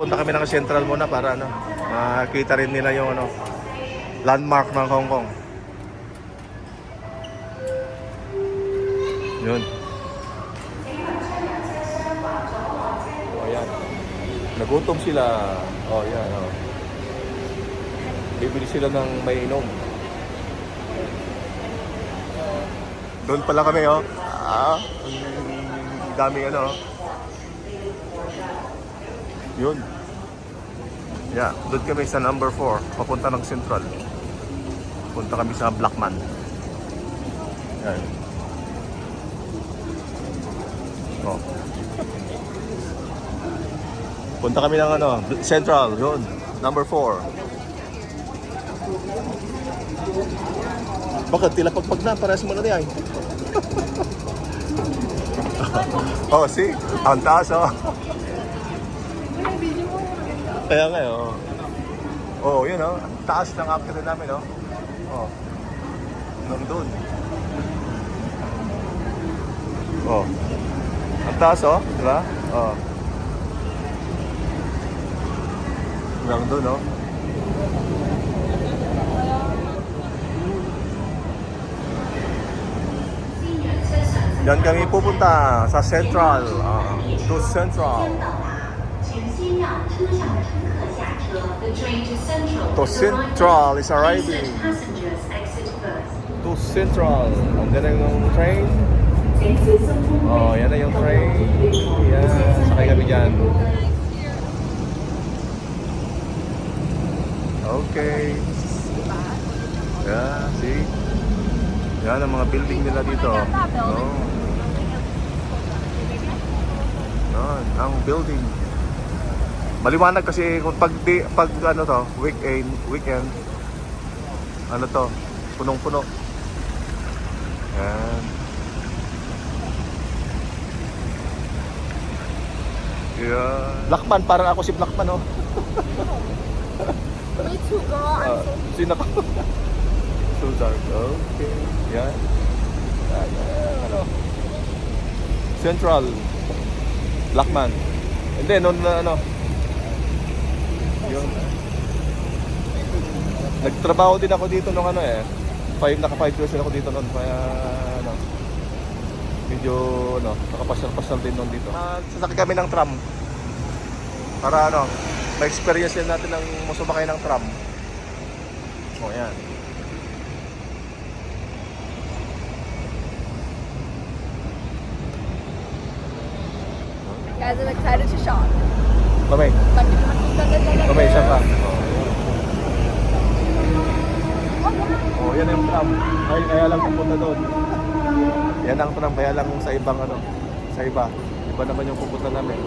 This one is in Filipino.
Punta kami ng Central muna para ano, makita rin nila yung ano, landmark ng Hong Kong. Yun. Oh, yan. Nagutom sila. Oh, yan. Oh. Bibili sila ng may inom. Doon pala kami, oh. Ang dami ano, oh. Yun. Yeah, doon kami sa number 4, papunta ng Central. Punta kami sa Blackman. Yan. Oh. Punta kami ng ano, Central, yun, number 4. Bakit tila pagpag na, parehas mo na niya. Oh, see? Ang taas, oh. Kaya nga, oh. Oh, yun, oh. Taas ng after namin, oh. Oh. Nandun. Oh. Ang taas, oh. Diba? Oh. Nandun, oh. Yan kami pupunta sa Central. To Central. To Central is arriving. To Central. Andyan na yung train. Oh, yan na yung train. Yan, sakay kami dyan. Okay. Yeah, see? Yan ang mga building nila dito. Oh. Yan, ang building. Maliwanag kasi kung pag ano to, weekend ano to, punong-puno. Yan. Yeah. Blackman, parang ako si Blackman, oh. Me too, girl. Sino ka? So dark. Okay. Yan. Ano? Central. Blackman. Hindi, noon na ano. Yun. Nagtrabaho din ako dito nung ano eh. Naka 5 years ako dito noon. Kaya ano. Medyo ano, nakapasyal-pasyal din noon dito. Sasakay kami ng tram. Para ano, ma-experience din natin ang sumakay ng tram. Oh, yan. Guys, I'm excited to shop. Mamay. Mamay, isa pa. Oh, yan yung tram. Ay, kaya lang pupunta doon. Yan ang tram, kaya lang sa ibang ano, sa iba. Iba naman yung pupunta namin.